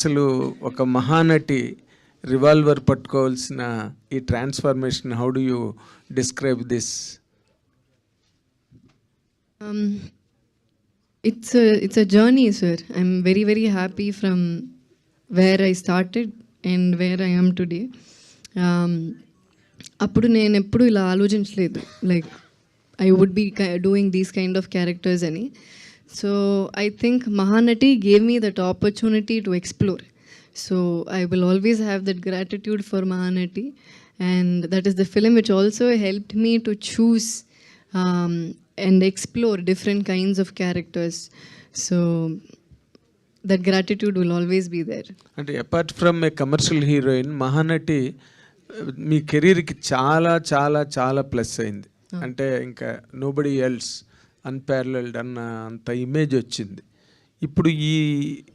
అసలు ఒక మహానటి రివాల్వర్ పట్టుకోవాల్సిన ఈ transformation, how do you describe this? It's a journey, sir. I'm very, very happy from where I started and where I am today. అప్పుడు నేను ఎప్పుడు ఇలా ఆలోచించలేదు, like I would be doing these kind of characters అని. So I think Mahanati gave me that opportunity to explore. So I will always have that gratitude for Mahanati, and that is the film which also helped me to choose and explore different kinds of characters. So that gratitude will always be there. అంటే apart from a commercial heroine, Mahanati మీ కెరీర్కి చాలా చాలా చాలా plus అయింది. అంటే ఇంకా nobody else unparalleled అన్న అంత ఇమేజ్ వచ్చింది. ఇప్పుడు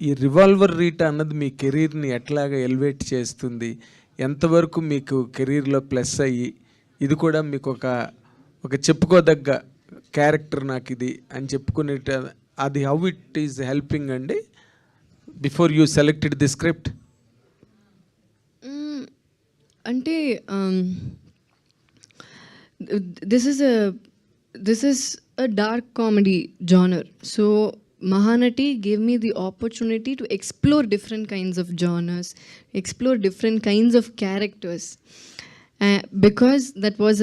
ఈ రివాల్వర్ రీటా అన్నది మీ కెరీర్ని ఎట్లాగా ఎలివేట్ చేస్తుంది? ఎంతవరకు మీకు కెరీర్లో ప్లస్ అయ్యి, ఇది కూడా మీకు ఒక చెప్పుకోదగ్గ క్యారెక్టర్ నాకు ఇది అని చెప్పుకునే అది హౌ ఇట్ ఈస్ హెల్పింగ్ అండి before you selected the script? అంటే this is a dark comedy genre. So Mahanati gave me the opportunity to explore different kinds of genres, explore different kinds of characters, because that was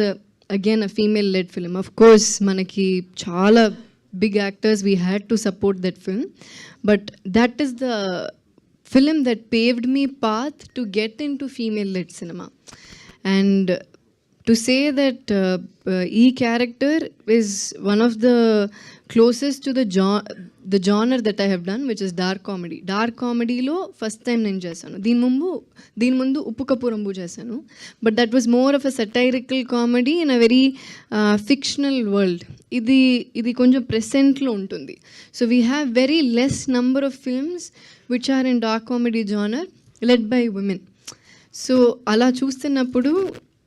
again a female led film. Of course manaki chaala big actors, we had to support that film, but that is the film that paved me path to get into female led cinema. And to say that E character is one of the closest to the genre that I have done, which is dark comedy. Dark comedy lo first time నేను చేశాను. దీని ముందు ఉప్పు cup రంబు చేశాను, but that was more of a satirical comedy in a very fictional world. ఇది కొంచెం ప్రెసెంట్లో ఉంటుంది. So we have very less number of films which are in dark comedy genre led by women. So అలా చూస్తున్నప్పుడు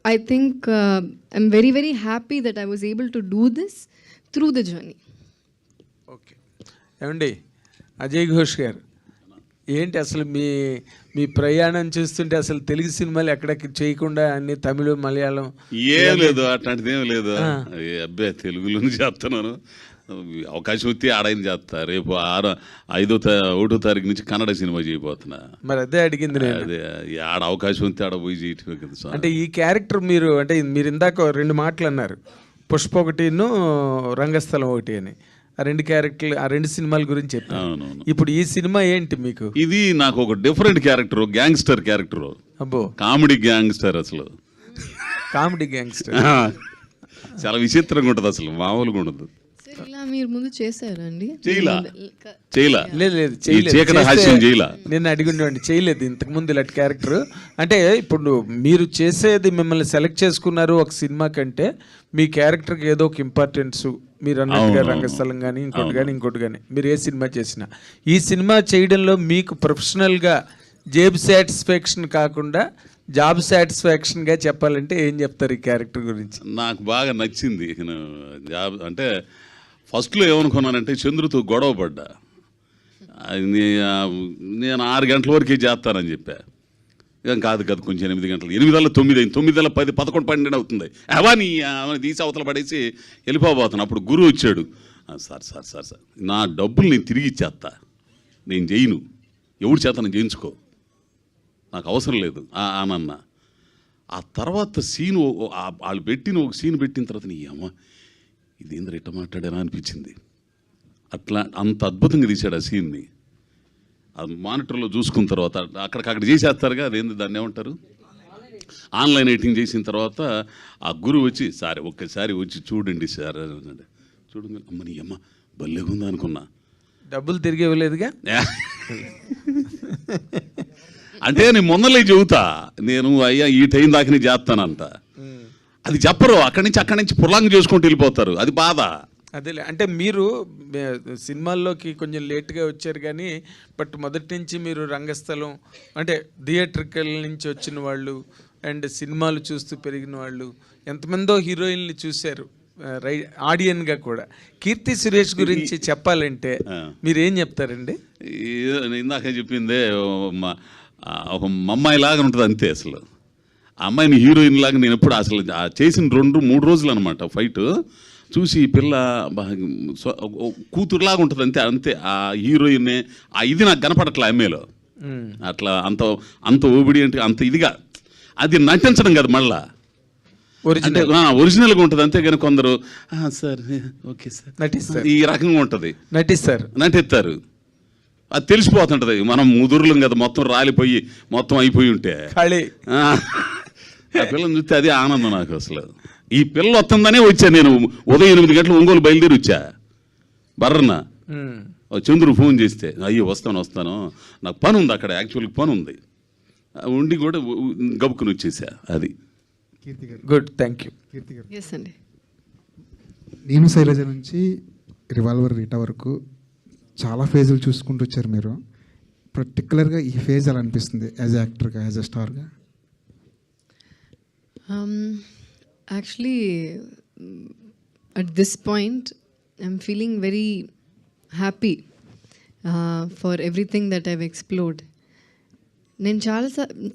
I think I'm very, very happy that I was able to do this through the journey. Okay ఏమండి అజయ్ ఘోష్ గారు, ఏంటి అసలు మీ ప్రయాణం చూస్తుంటే అసలు తెలుగు సినిమాలు ఎక్కడికి చేయకుండా అన్ని తమిళ, మలయాళం ఏం లేదు, అట్లాంటిది ఏం లేదు. అబ్బాయి తెలుగులోనే చేస్తున్నాను. అవకాశం వస్తే ఆడైంది చేస్తా. రేపు 1వ తారీఖు నుంచి కన్నడ సినిమా చేయబోతున్నా. మరి అదే అడిగింది. అదే ఆడ అవకాశం వస్తే ఆడ పోయి చేయటమే కదా. అంటే ఈ క్యారెక్టర్ మీరు ఇందాక 2 మాటలు అన్నారు, పుష్ప 1 రంగస్థలం 1 అని. ఆ 2 క్యారెక్టర్లు, ఆ 2 సినిమాల గురించి చెప్పాను. ఇప్పుడు ఈ సినిమా ఏంటి మీకు? ఇది నాకు ఒక డిఫరెంట్ క్యారెక్టర్, గ్యాంగ్స్టర్ క్యారెక్టర్. అబ్బో, కామెడీ గ్యాంగ్స్టర్. అసలు కామెడీ గ్యాంగ్స్టర్ చాలా విచిత్రంగా ఉంటుంది, అసలు మామూలుగా ఉండదు. మీరు ముందు చేశారండి? నేను అడిగిండి, చేయలేదు ఇంతకు ముందు ఇలాంటి క్యారెక్టర్. అంటే ఇప్పుడు మీరు చేసేది, మిమ్మల్ని సెలెక్ట్ చేసుకున్నారు ఒక సినిమా కంటే మీ క్యారెక్టర్కి ఏదో ఒక ఇంపార్టెన్స్, మీరు అన్నట్టుగా రంగస్థలం కానీ ఇంకోటి కానీ మీరు ఏ సినిమా చేసినా, ఈ సినిమా చేయడంలో మీకు ప్రొఫెషనల్గా జేబ్ సాటిస్ఫాక్షన్ కాకుండా జాబ్ సాటిస్ఫాక్షన్గా చెప్పాలంటే ఏం చెప్తారు ఈ క్యారెక్టర్ గురించి? నాకు బాగా నచ్చింది. జాబ్ అంటే ఫస్ట్లో ఏమనుకున్నానంటే చంద్రుతో గొడవ పడ్డా, నేను 6 గంటల వరకే చేస్తానని చెప్పా. ఏం కాదు కొంచెం 8 గంటలు, 8 9 అయింది, 9 10 11 12 అవుతుంది. అవన్నీ తీసి అవతల పడేసి వెళ్ళిపోబోతున్నాను. అప్పుడు గురువు వచ్చాడు, సార్ నా డబ్బులు నేను తిరిగి ఇచ్చేస్తా, నేను చేయను, ఎవరు చేత నేను చేయించుకో, నాకు అవసరం లేదు అనన్న. ఆ తర్వాత సీన్ వాళ్ళు పెట్టిన ఒక సీన్ పెట్టిన తర్వాత నీ అమ్మ ఇదేంద్ర ఇట్ట మాట్లాడానా అనిపించింది. అట్లా అంత అద్భుతంగా తీశాడు ఆ సీన్ని. అది మానిటర్లో చూసుకున్న తర్వాత అక్కడ చేసేస్తారుగా, అదేంది దాన్ని ఏమంటారు, ఆన్లైన్ ఎడిటింగ్ చేసిన తర్వాత ఆ గురువు వచ్చి, సార్ ఒక్కసారి వచ్చి చూడండి సార్ అన్నాడు. చూడండి అమ్మ నీ అమ్మ భలేగుందా అనుకున్నా. డబ్బులు తిరిగి ఇవ్వలేదుగా అంటే నేను మొన్నలే చెబుతా, నేను అయ్యా ఈ టైం దాకా నేను చేస్తానంట. అది చెప్పరు, అక్కడి నుంచి పుర్లాంగ్ చేసుకుంటూ వెళ్ళిపోతారు. అది బాధ. అదేలే, అంటే మీరు సినిమాల్లోకి కొంచెం లేట్గా వచ్చారు కానీ, బట్ మొదటి నుంచి మీరు రంగస్థలం అంటే థియేట్రికల్ నుంచి వచ్చిన వాళ్ళు అండ్ సినిమాలు చూస్తూ పెరిగిన వాళ్ళు, ఎంతమందో హీరోయిన్లు చూశారు ఆడియన్గా కూడా కీర్తి సురేష్ గురించి చెప్పాలంటే మీరు ఏం చెప్తారండి? ఇందాక చెప్పిందే ఒక అమ్మాయి లాగా ఉంటుంది అంతే. అసలు ఆ అమ్మాయిని హీరోయిన్ లాగా నేను ఎప్పుడు అసలు చేసిన 2-3 రోజులు అనమాట ఫైట్ చూసి ఈ పిల్ల కూతురులాగా ఉంటుంది అంతే అంతే. ఆ హీరోయిన్నే ఇది నాకు కనపడట్లే అమ్మాయిలో. అట్లా అంత ఓబిడియంట్, అంత ఇదిగా అది నటించడం కదా మళ్ళా అంటే ఒరిజినల్గా ఉంటుంది అంతే. కానీ కొందరు సార్ ఓకే సార్ నటిస్తారు, ఈ రకంగా ఉంటుంది, నటిస్తారు. అది తెలిసిపోతుంటది. మనం ముదురులం కదా, మొత్తం రాలిపోయి మొత్తం అయిపోయి ఉంటే ఆ పిల్లని చూస్తే అదే ఆనందం నాకు. అసలు ఈ పిల్ల వస్తుందనే వచ్చా నేను. ఉదయం 8 గంటలు ఒంగోలు బయలుదేరి వచ్చా. బర్రన చంద్రుడు ఫోన్ చేస్తే అయ్యో వస్తాను నాకు పని ఉంది అక్కడ, యాక్చువల్గా పని ఉంది, ఉండి కూడా గబుక్కుని వచ్చేసా. అది గుడ్, థ్యాంక్ యూ. ఎస్ అండి. నేను శైలజ నుంచి రివాల్వర్ రీటా వరకు చాలా ఫేజులు చూసుకుంటూ వచ్చారు మీరు. పర్టికులర్గా ఈ ఫేజ్ ఎలా అనిపిస్తుంది యాజ్ యాక్టర్గా, యాజ్ అ స్టార్గా? Actually, at this point, I'm feeling very happy for everything that I've explored. నేను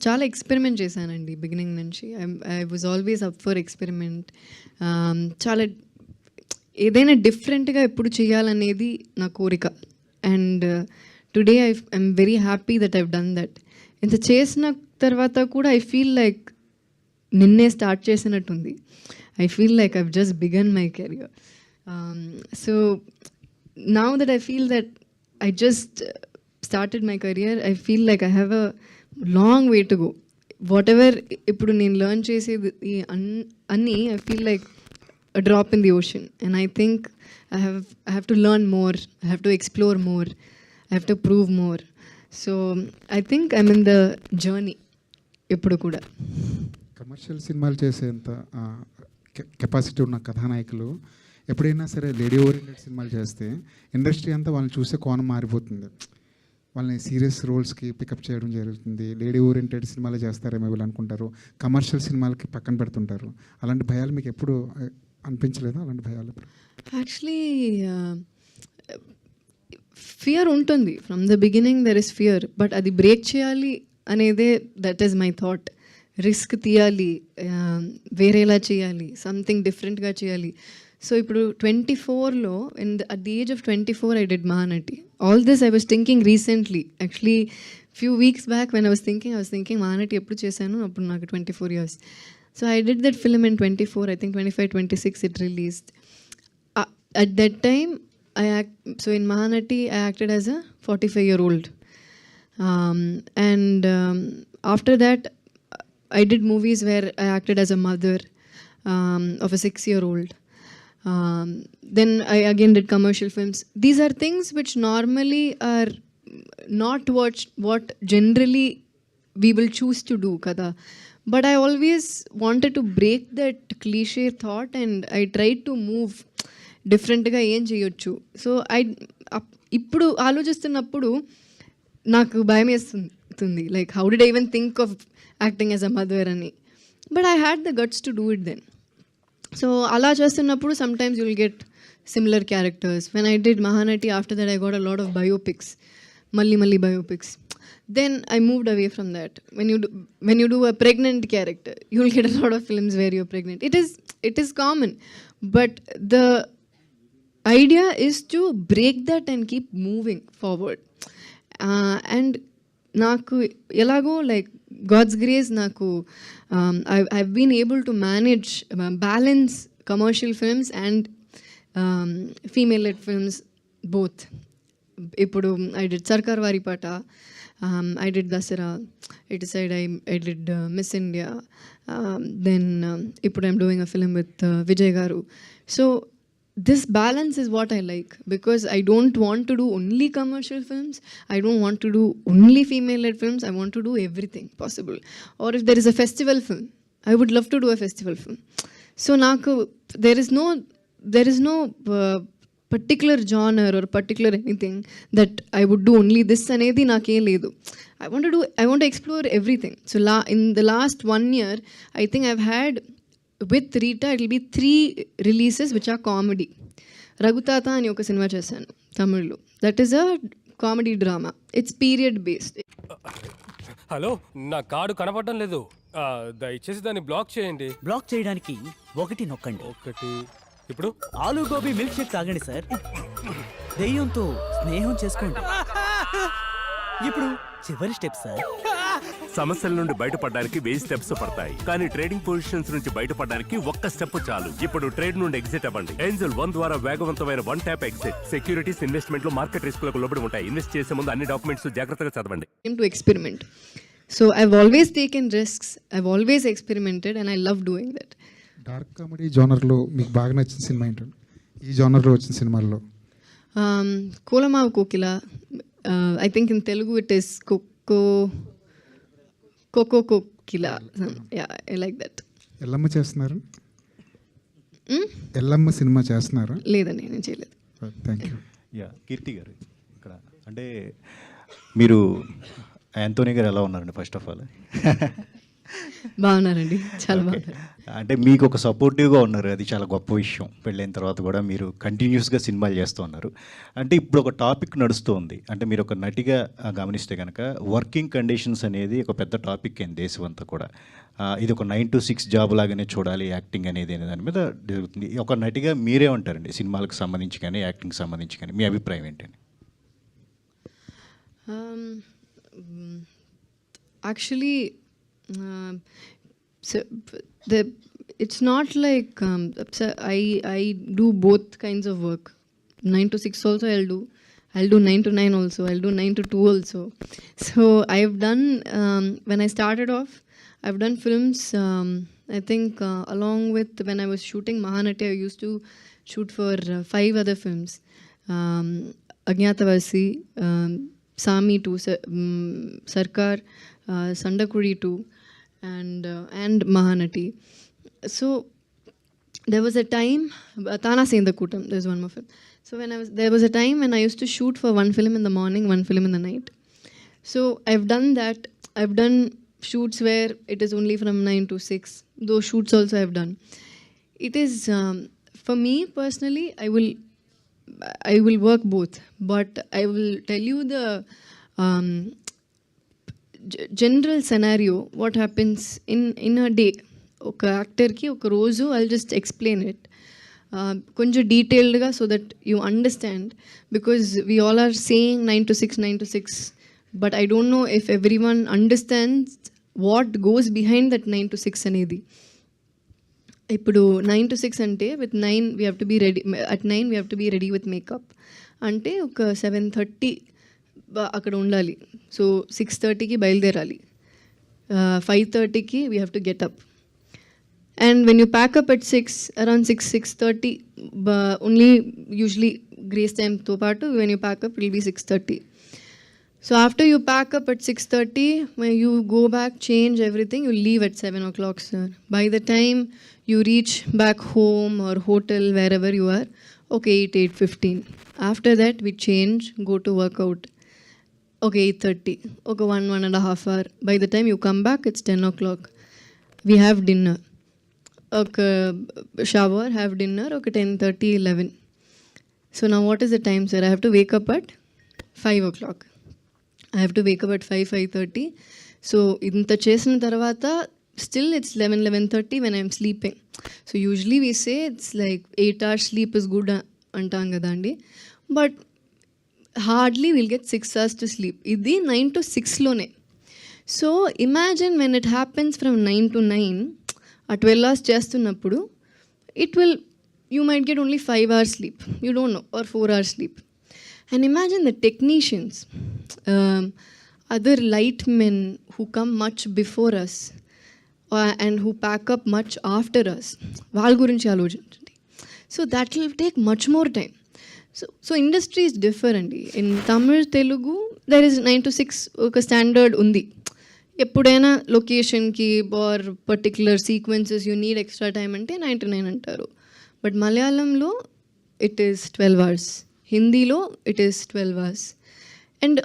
చాలా ఎక్స్పెరిమెంట్ చేశానండి బిగినింగ్ నుంచి. I was always up for experiment. చాలా ఏదైనా డిఫరెంట్గా ఎప్పుడు చేయాలనేది నా కోరిక. And today I'm very happy that I've done that. ఇంత చేసిన తర్వాత కూడా ఐ ఫీల్ లైక్ నిన్నే స్టార్ట్ చేసినట్టుంది. I feel like I've just began my career. So now that I feel that I just started my career, I feel like I have a long way to go. Whatever ఇప్పుడు నేను learn చేసేది అన్నీ I feel like a drop in the ocean, and I think I have to learn more, I have to explore more, I have to prove more. So I think I'm in the journey ఇప్పుడు కూడా. Commercial సినిమాలు చేసేంత capacity ఉన్న కథానాయకులు ఎప్పుడైనా సరే lady oriented సినిమాలు చేస్తే industry అంతా వాళ్ళని చూసే కోణం మారిపోతుంది. వాళ్ళని సీరియస్ రోల్స్కి పికప్ చేయడం జరుగుతుంది. లేడీ ఓరియంటెడ్ సినిమాలు చేస్తారేమో వీళ్ళు అనుకుంటారు, కమర్షియల్ సినిమాలకి పక్కన పెడుతుంటారు. అలాంటి భయాలు మీకు ఎప్పుడు అనిపించలేదా? అలాంటి భయాలు యాక్చువల్లీ ఫియర్ ఉంటుంది. From the beginning there is fear, but అది బ్రేక్ చేయాలి అనేదే that is my thought. Risk తీయాలి, వేరేలా చేయాలి, సంథింగ్ డిఫరెంట్గా చేయాలి. సో ఇప్పుడు 24లో at the age of 24 I did Mahanati. All this I was thinking recently. Actually few weeks back when I was thinking Mahanati ఎప్పుడు చేశాను, అప్పుడు నాకు 24 years. So I did that film in 24, I think 25-26 it released. At that time so in Mahanati I acted as a 45-year-old. And after that I did movies where I acted as a mother of a 6-year-old. Then I again did commercial films. These are things which normally are not what generally we will choose to do kada, but I always wanted to break that cliche thought and I tried to move different ga em cheyochu. So ఇప్పుడు ఆలోచిస్తున్నప్పుడు నాకు భయం వేస్తుంది, like how did I even think of acting as a mother ani, but I had the guts to do it then. So అలా చేస్తున్నప్పుడు sometimes you will get similar characters. When I did Mahanati, after that I got a lot of biopics, malli biopics. Then I moved away from that. When you do a pregnant character, you will get a lot of films where you're pregnant. It is common, but the idea is to break that and keep moving forward. And నాకు ఎలాగో like God's grace నాకు I've been able to manage balance commercial films and female-led films both. ఇప్పుడు I did Sarkar Varipata, I did Dasara, I decided I did Miss India, then ఇప్పుడు I'm doing a film with Vijay Garu. So this balance is what I like, because I don't want to do only commercial films, I don't want to do only female-led films, I want to do everything possible. Or if there is a festival film, I would love to do a festival film. So naku there is no particular genre or particular anything that I would do only this anedi naake ledu. I want to explore everything. So in the last 1 year I think I've had with Rita, it will be 3 releases which are comedy. Raghutata అని ఒక cinema చేశాను తమిళ్లో. That is a comedy drama. It's period based. Hello, నా card కనపడడం లేదు. దయచేసి దాన్ని black చేయండి. బ్లాక్ చేయడానికి 1 నొక్కండి. 1 ఇప్పుడు ఆలూ గోబీ మిల్క్ షేక్ తాగండి సార్. దెయ్యంతో స్నేహం చేసుకోండి. ఇప్పుడు చివరి స్టెప్ సార్. సమస్యల నుండి బయటపడడానికి 1000 స్టెప్స్ పడతాయి, కానీ ట్రేడింగ్ పొజిషన్స్ నుంచి బయటపడడానికి 1 స్టెప్ చాలు. ఇప్పుడు ట్రేడ్ నుండి ఎగ్జిట్ అవ్వండి. ఏంజల్ 1 ద్వారా వేగవంతమైన 1 ట్యాప్ ఎగ్జిట్. సెక్యూరిటీస్ ఇన్వెస్ట్మెంట్ లో మార్కెట్ రిస్కులకు లోబడి ఉంటాయి. ఇన్వెస్ట్ చేసే ముందు అన్ని డాక్యుమెంట్స్ జాగ్రత్తగా చదవండి. To experiment. So I've always taken risks. I've always experimented and I love doing that. Dark comedy జోనర్లో మీకు బాగా నచ్చిన సినిమా ఏంటండి? ఈ జోనర్లో వచ్చిన సినిమాల్లో కోలమావ కోకిల. I think in Telugu it is Koko Kokila. Yeah, I like that. Yellamma చేస్తున్నారు? ఎల్లమ్మ సినిమా చేస్తున్నారా? లేదండి, నేను చేయలేదు. Thank you. యా, కీర్తి గారు ఇక్కడ అంటే మీరు యాంటోనీ గారు ఎలా ఉన్నారండి? ఫస్ట్ ఆఫ్ ఆల్ బాగున్నారండి, చాలా బాగున్నారు. అంటే మీకు ఒక సపోర్టివ్గా ఉన్నారు, అది చాలా గొప్ప విషయం. పెళ్ళైన తర్వాత కూడా మీరు కంటిన్యూస్గా సినిమాలు చేస్తూ ఉన్నారు. అంటే ఇప్పుడు ఒక టాపిక్ నడుస్తుంది, అంటే మీరు ఒక నటిగా గమనిస్తే కనుక వర్కింగ్ కండిషన్స్ అనేది ఒక పెద్ద టాపిక్ అయింది దేశం అంతా కూడా. ఇది ఒక 9 to 6 జాబ్ లాగానే చూడాలి యాక్టింగ్ అనేది అనే దాని మీద జరుగుతుంది. ఒక నటిగా మీరే ఉంటారండి సినిమాలకు సంబంధించి కానీ యాక్టింగ్ సంబంధించి కానీ, మీ అభిప్రాయం ఏంటండి? Actually, so it's not like so I do both kinds of work. 9 to 6 also I'll do 9 to 9 also. I'll do 9 to 2 also. So I've done when I started off, I've done films. I think along with when I was shooting Mahanati, I used to shoot for 5 other films. Agnyatavasi, Sami 2, Sarkar, Sandakuri 2, and Mahanati. So there was a time, Tana Sendakutam, there's one more film. So there was a time when I used to shoot for 1 film in the morning, 1 film in the night. So I've done that. I've done shoots where it is only from 9 to 6. Those shoots also I've done. It is, for me personally, I will work both, but I will tell you the general scenario, what happens in a day. ఒక యాక్టర్కి ఒక రోజు I just explain it కొంచెం డీటెయిల్డ్గా so that you understand, because we all are saying 9 to 6, 9 to 6, but I don't know if everyone understands what goes behind that 9 to 6 అనేది. ఇప్పుడు 9 to 6 అంటే with 9 we have to be ready, at 9 we have to be ready with makeup. అంటే ఒక 7:30 అక్కడ ఉండాలి. సో 6:30కి బయలుదేరాలి, 5:30కి we have to get up. And when you pack up at 6, around 6:30, only usually grace time to part, when you pack up, it will be 6:30. So after you pack up at 6:30, when you go back, change everything, you leave at 7 o'clock, sir. By the time you reach back home or hotel, wherever you are, okay, 8:15. After that, we change, go to workout. Okay, 8:30. Okay, 1.5 hour. By the time you come back, it's 10 o'clock. We have dinner. Okay, shower, have dinner, okay, 10:30, 11. So now what is the time, sir? I have to wake up at 5 o'clock. I have to wake up at 5:30. So inta chesina tarvata still it's 11:30 when I'm sleeping. So usually we say it's like 8 hours sleep is good antam kadandi, but hardly we'll get 6 hours to sleep. Idi 9 to 6 lone. So imagine when it happens from 9 to 9, ఆ 12 hours చేస్తున్నప్పుడు you might get only 5 hours sleep, you don't know, or 4 hours sleep. And imagine the technicians, other light men who come much before us and who pack up much after us. వాళ్ళ గురించి ఆలోచించండి. So that will take much more time. So industry is different. In Tamil, Telugu, there is 9 to 6 ఒక standard ఉంది. ఎప్పుడైనా లొకేషన్కి or particular sequences you need extra time అంటే 9 to 9 అంటారు. But మలయాళంలో ఇట్ ఈస్ 12 hours, హిందీలో it is 12 hours. And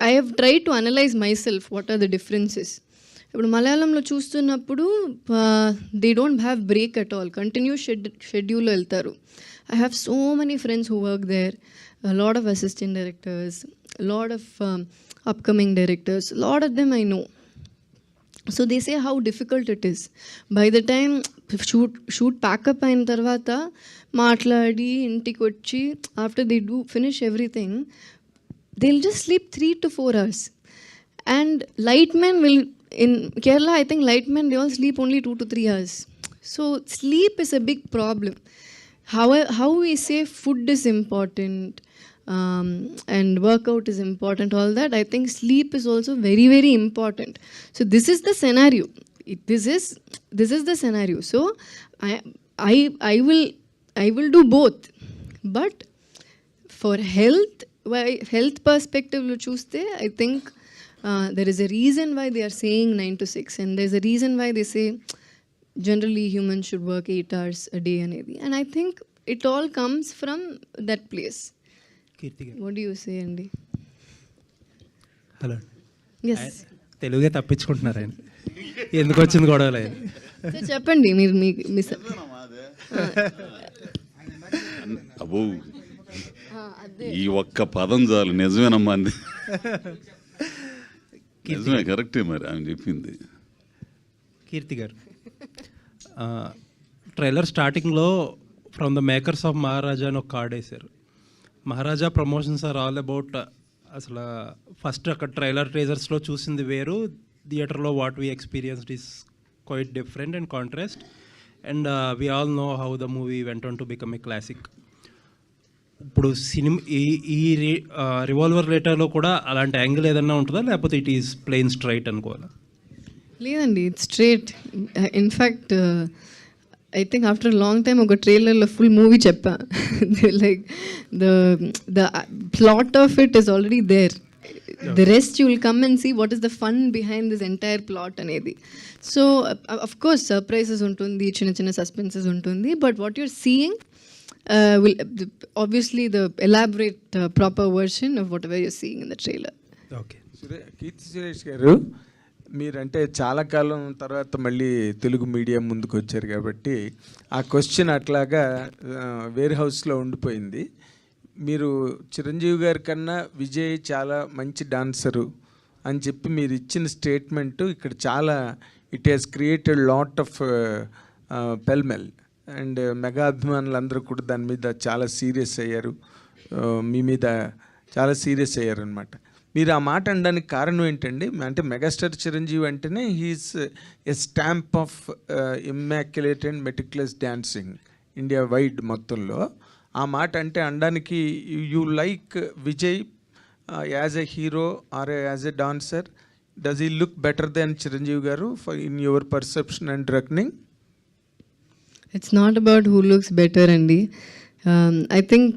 I have tried to analyze myself what are the differences. ఇప్పుడు మలయాళంలో చూస్తున్నప్పుడు they don't have break at all, continuous షెడ్యూల్లో వెళ్తారు. I have so many friends who work there, a lot of assistant directors, a lot of upcoming directors, a lot of them I know. So they say how difficult it is. By the time shoot pack up అయిన తర్వాత మాట్లాడి ఇంటికి వచ్చి after they do finish everything, they'll just sleep 3 to 4 hours. And lightmen will, in Kerala I think lightmen they all sleep only 2 to 3 hours. So sleep is a big problem. How we say food is important and workout is important, all that, I think sleep is also very, very important. So this is the scenario. This is the scenario. So I will do both. But for health perspective lo chuste, I think there is a reason why they are saying 9 to 6, and there's a reason why they say generally humans should work 8 hours a day anedi. And I think it all comes from that place. కీర్తి గారు. What do you say, Andy? Hello. Yes. తెలుగే తప్పించుకుంటున్నారు ఆయన. ఎందుకు వచ్చింది గొడవలు ఆయన? So చెప్పండి మీరు మీ అబ్బో ఈ ఒక్క పదం చాలు, నిజమేనమ్మా అంది. నిజమే, కరెక్టే మరి ఆమె చెప్పింది. కీర్తి గారు, ట్రైలర్ స్టార్టింగ్లో ఫ్రమ్ ద మేకర్స్ ఆఫ్ మహారాజా అని ఒక కార్డ్ వేశారు. మహారాజా ప్రమోషన్స్ ఆర్ ఆల్ అబౌట్, అసలు ఫస్ట్ అక్కడ ట్రైలర్ ట్రేజర్స్లో చూసింది వేరు, థియేటర్లో what we experienced is quite different and contrast. And we all know how the movie went on to become a classic. ఇప్పుడు cinema ఈ రివాల్వర్ లెటర్లో కూడా అలాంటి యాంగిల్ ఏదన్నా ఉంటుందా, లేకపోతే ఇట్ ఈస్ ప్లెయిన్ స్ట్రైట్ అనుకోవాలా? లేదండి, it's straight. In fact I think after long time ఒక ట్రైలర్లో ఫుల్ మూవీ చెప్పా. Like the plot of it is already there. The rest you will come and see what is the fun behind this entire plot అనేది. So of course surprises ఉంటుంది, చిన్న చిన్న suspenses ఉంటుంది, but what you're seeing will obviously the elaborate proper version of whatever you're seeing in the trailer. Okay. Keerthy Suresh garu, మీరంటే చాలా కాలం తర్వాత మళ్ళీ Telugu medium ముందుకు వచ్చారు కాబట్టి ఆ క్వశ్చన్ అట్లాగా వేర్ హౌస్లో ఉండిపోయింది. మీరు చిరంజీవి గారి కన్నా విజయ్ చాలా మంచి డాన్సరు అని చెప్పి మీరు ఇచ్చిన స్టేట్మెంటు ఇక్కడ చాలా it has created lot of pellmell. And mega అభిమానులు అందరూ కూడా దాని మీద చాలా సీరియస్ అయ్యారు, మీ మీద చాలా సీరియస్ అయ్యారు అనమాట. మీరు ఆ మాట అనడానికి కారణం ఏంటండి? అంటే మెగాస్టార్ చిరంజీవి అంటేనే he is a stamp of immaculate and meticulous dancing India wide మొత్తంలో. ఆ మాట అంటే అనడానికి you like Vijay as a hero or as a dancer? Does he look better than Chiranjeevi garu in your perception and reckoning? It's not about who looks better, Andy. I think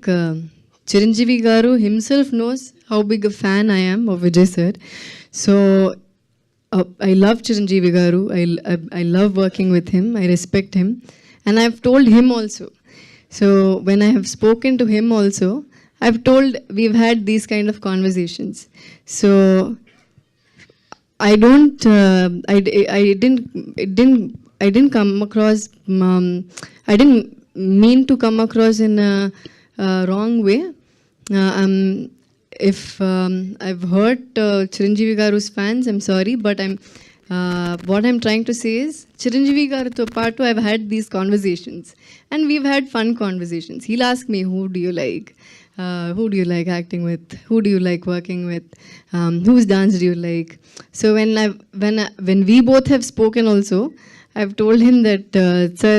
Chiranjeevi Garu himself knows how big a fan I am of Vijay sir. So I love Chiranjeevi Garu. I love working with him. I respect him. And I've told him also. So when I have spoken to him also, I've told we've had these kind of conversations. So I didn't come across, I didn't mean to come across in a wrong way. If I've hurt Chiranjeevi Garu's fans, I'm sorry, but what I'm trying to say is Chiranjeevi Garu to part I've had these conversations, and we've had fun conversations. He'll ask me, who do you like? Who do you like acting with? Who do you like working with? Whose dance do you like? So when we both have spoken also, I've told him that, sir,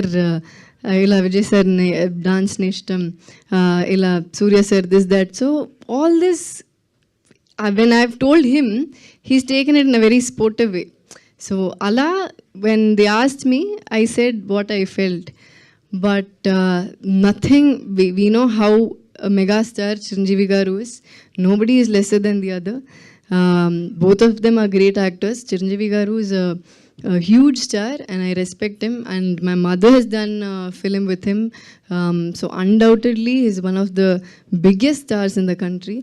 ila Vijay sir dance nishtam, ila Surya sir this, that. So all this, when I've told him, he's taken it in a very sportive way. So Allah, when they asked me, I said what I felt. But nothing, we know how a megastar Chiranjeevi Garu is. Nobody is lesser than the other. Both of them are great actors. Chiranjeevi Garu is a huge star and I respect him, and my mother has done a film with him, so undoubtedly he's one of the biggest stars in the country,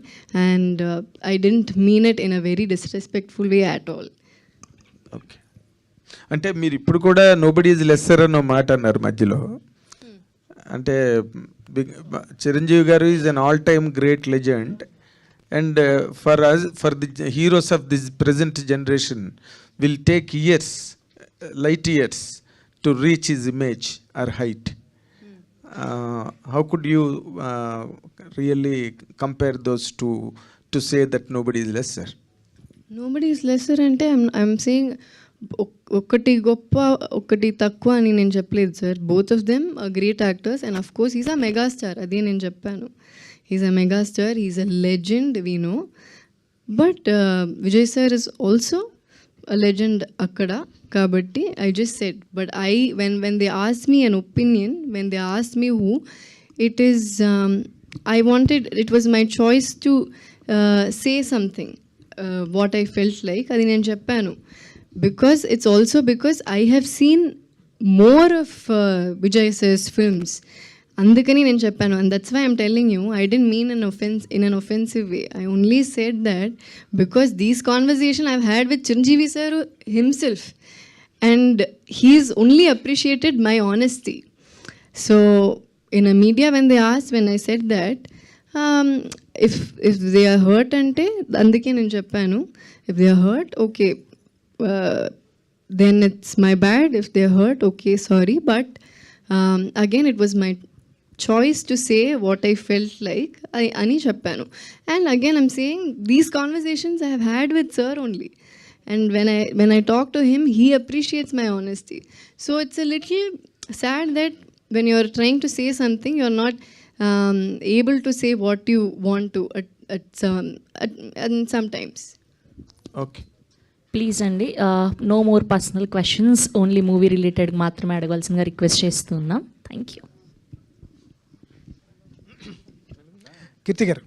and I didn't mean it in a very disrespectful way at all. Okay. అంటే మీరు ఇప్పుడు కూడా nobody is lesser అన్న మాట అన్నారు మధ్యలో. అంటే చిరంజీవి గారు is an all time great legend, and for the heroes of this present generation will take years, light years to reach his image or height. How could you really compare those two to say that nobody is lesser? Nobody is lesser అంటే I'm saying ఒకటి గొప్ప ఒకటి తక్కువ అని నేను చెప్పలేదు sir. Both of them great actors and of course is a megastar, అదే నేను చెప్పాను. Is a megastar, is a legend, we know. But Vijay sir is also a legend akkada, kabatti I just said. But when they asked me an opinion, when they asked me who, it is it was my choice to say something, what I felt like adi nenu cheppanu, because it's also because I have seen more of Vijay sir's films. అందుకని నేను చెప్పాను, and that's why I'm telling you, I didn't mean in an offensive way. I only said that because these conversations I've had with Chiranjeevi sir himself, and he's only appreciated my honesty. So in a media when I said that, if they are hurt ante అందుకే నేను చెప్పాను, if they are hurt, okay, then it's my bad. If they are hurt, okay, sorry, but again it was my choice to say what I felt like. Ani cheppanu, and again I'm saying these conversations I have had with sir only, and when I talk to him, he appreciates my honesty. So it's a little sad that when you're trying to say something, you're not able to say what you want to and sometimes. Okay, please అండి, no more personal questions, only movie related మాత్రమే అడగవలసిందిగా request చేస్తున్నాం. Thank you. Keerthy garu,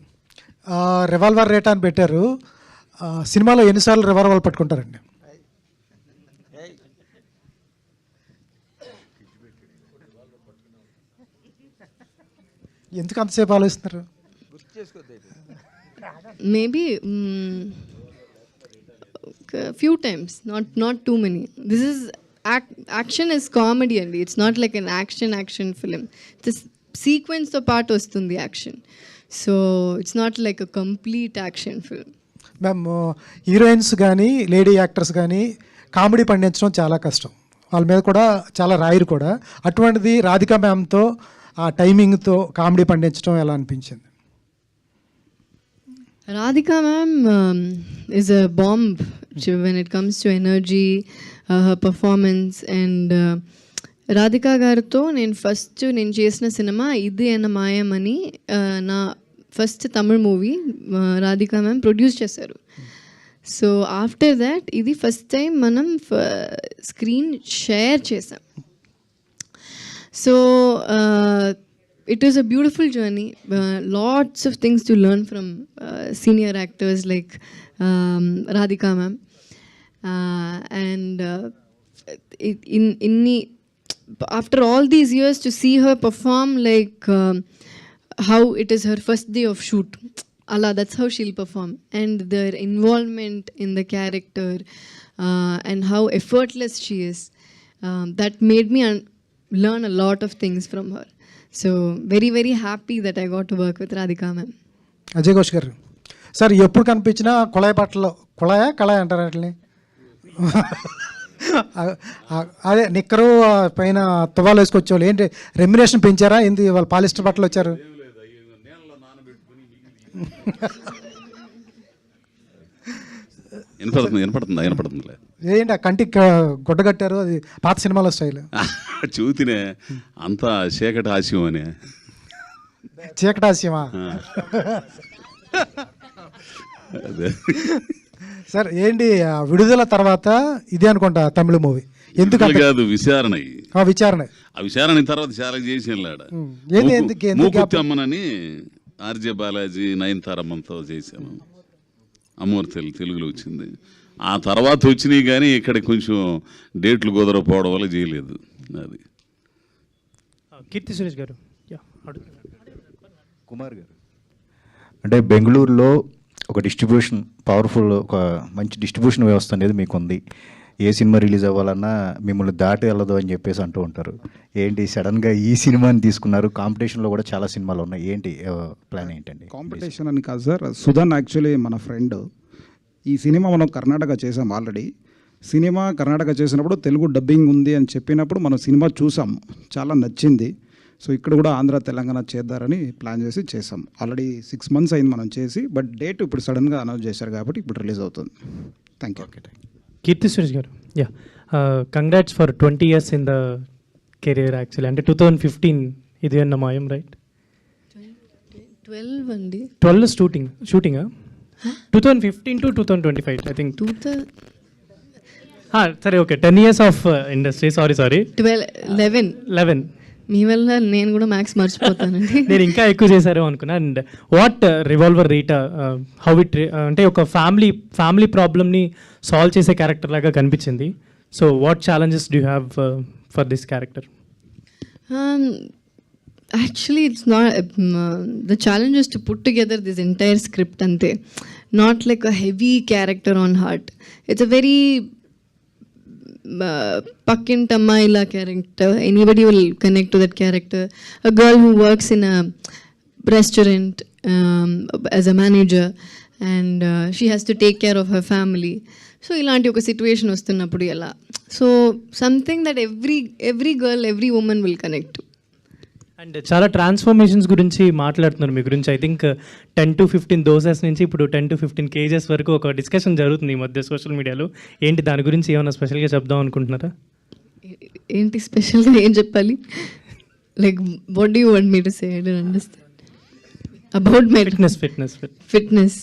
revolver rate అని పెట్టారు. సినిమాలో ఎన్నిసార్లు revolver పట్టుకుంటారండి? ఎందుకు అంతసేపు ఆలోచిస్తున్నారు? Maybe few times, not too many. This is action is comedy only. It's not like an action film. This sequence తో పాటు వస్తుంది action. So it's not like a complete action film. Ma'am, heroines కానీ lady actors కానీ comedy పండించడం చాలా కష్టం, వాళ్ళ మీద కూడా చాలా రాయరు కూడా. అటువంటిది రాధికా మ్యామ్తో ఆ టైమింగ్తో కామెడీ పండించడం ఎలా అనిపించింది? Radhika ma'am is a bomb when it comes to energy, her performance, and Radhika గారితో నేను చేసిన సినిమా ఇది అన్న మాయం అని నా first Tamil movie Radhika ma'am produce చేశారు. సో ఆఫ్టర్ దాట్ ఇది ఫస్ట్ టైం మనం స్క్రీన్ షేర్ చేసాం. So it was a beautiful journey, lots of things to learn from senior actors like Radhika ma'am, and after all these years to see her perform like how it is her first day of shoot, Allah, that's how she'll perform, and their involvement in the character and how effortless she is, that made me learn a lot of things from her. So very very happy that I got to work with Radhika ma'am. Ajay Ghosh గారు, sir ఎప్పుడు కనిపించినా కుళాయి బట్టలు, కళాయి అంటారు అట్లనే, అదే నిక్కరు పైన తువాలు వేసుకొచ్చేవాళ్ళు. ఏంటి రెమ్యునేషన్ పెంచారా? ఏంటి వాళ్ళు పాలిస్టర్ బట్టలు వచ్చారు? వినపడుతుంది. ఏంటి ఆ కంటికి గుడ్డ కట్టారు? అది పాత సినిమాలో స్టైల్. చూతినే అంతా చీకటి హాస్యం అని. చీకటి హాస్యమా? అదే సార్ ఏంటి విడుదల తర్వాత ఇదే అనుకుంటా తమిళ మూవీ? ఎందుకు కాదు, విచారణ. విచారణ తర్వాత చాలా చేసి వెళ్ళాడు. ఏంది మూకుత్తి అమ్మనని ఆర్జే బాలాజీ నయనతారమ్మతో చేశాను. అమూర్తి తెలుగులో వచ్చింది. ఆ తర్వాత వచ్చినాయి కానీ ఇక్కడ కొంచెం డేట్లు కుదరకపోవడం వల్ల చేయలేదు. అది కీర్తి సురేష్ గారు. కుమార్ గారు, అంటే బెంగళూరులో ఒక డిస్ట్రిబ్యూషన్ పవర్ఫుల్, ఒక మంచి డిస్ట్రిబ్యూషన్ వ్యవస్థ అనేది మీకు ఉంది. ఏ సినిమా రిలీజ్ అవ్వాలన్నా మిమ్మల్ని దాటి వెళ్ళదు అని చెప్పేసి అంటూ ఉంటారు. ఏంటి సడన్గా ఈ సినిమాని తీసుకున్నారు? కాంపిటీషన్లో కూడా చాలా సినిమాలు ఉన్నాయి, ఏంటి ప్లాన్ ఏంటండి? కాంపిటీషన్ అని కాదు సార్, సుధన్ యాక్చువల్లీ మన ఫ్రెండ్. ఈ సినిమా మనం కర్ణాటక చేసాం ఆల్రెడీ. సినిమా కర్ణాటక చేసినప్పుడు తెలుగు డబ్బింగ్ ఉంది అని చెప్పినప్పుడు మనం సినిమా చూసాం, చాలా నచ్చింది. సో ఇక్కడ కూడా ఆంధ్ర తెలంగాణ చేద్దారని ప్లాన్ చేసి చేసాం. ఆల్రెడీ 6 months అయింది మనం చేసి, బట్ డేట్ ఇప్పుడు సడన్గా అనౌన్స్ చేశారు కాబట్టి ఇప్పుడు రిలీజ్ అవుతుంది. Thank you. కీర్తి సురేష్ గారు, yeah, congrats for 20 years in the career. Actually అంటే 2015 ఇది అన్న మాయం, రైట్? 12 అండి. 12 షూటింగా 2015 to 2025 ఐ థింక్. సరే, okay, 10 years of industry. Sorry 11 మీ వల్ల నేను కూడా మ్యాథ్స్ మర్చిపోతానండి. నేను ఇంకా ఎక్కువ చేశారు అనుకున్నా. And what revolver Rita, how it అంటే ఒక ఫ్యామిలీ ప్రాబ్లమ్ని సాల్వ్ చేసే క్యారెక్టర్ లాగా కనిపించింది. So what challenges do have for this character? Actually, it's not. The challenge is to put together this entire script ante. Not like a heavy character on heart. It's a very Pakkin Tamaila character. Anybody will connect to that character. A girl who works in a restaurant as a manager, and she has to take care of her family. So ilanti oka situation vastunnappudu ela. So something that every girl, every woman will connect to. And చాలా transformations గురించి మాట్లాడుతున్నారు మీ గురించి. I think 10 to 15 doses నుంచి ఇప్పుడు 10 to 15 kgs వరకు ఒక discussion జరుగుతుంది ఈ మధ్య సోషల్ మీడియాలో. ఏంటి దాని గురించి ఏమైనా స్పెషల్గా చెప్దాం అనుకుంటున్నారా? ఏంటి స్పెషల్గా ఏం చెప్పాలి? Like what do you want me to say? I don't understand about my fitness.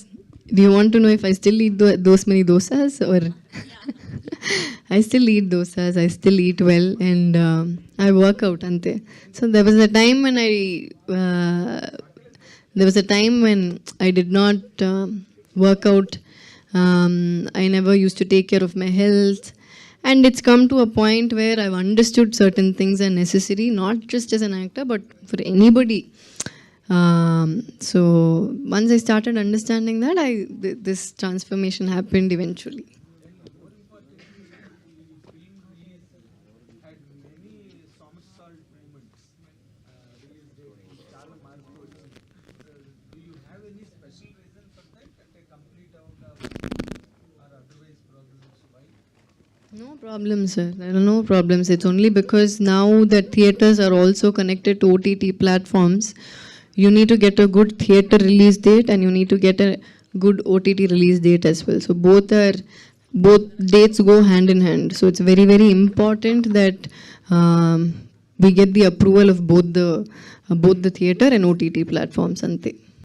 Do you want to know if I still eat those many dosas or I still eat dosas, I still eat well, and I work out ante. So there was a time when I did not work out. I never used to take care of my health, and it's come to a point where I've understood certain things are necessary, not just as an actor but for anybody. So once I started understanding that, this transformation happened eventually. No problems, sir. There are no problems. It's only because now that theatres are also connected to OTT platforms, you need to get a good theatre release date and you need to get a good OTT release date as well. So both dates go hand in hand. So it's very, very important that we get the approval of both the theatre and OTT platforms. Ante.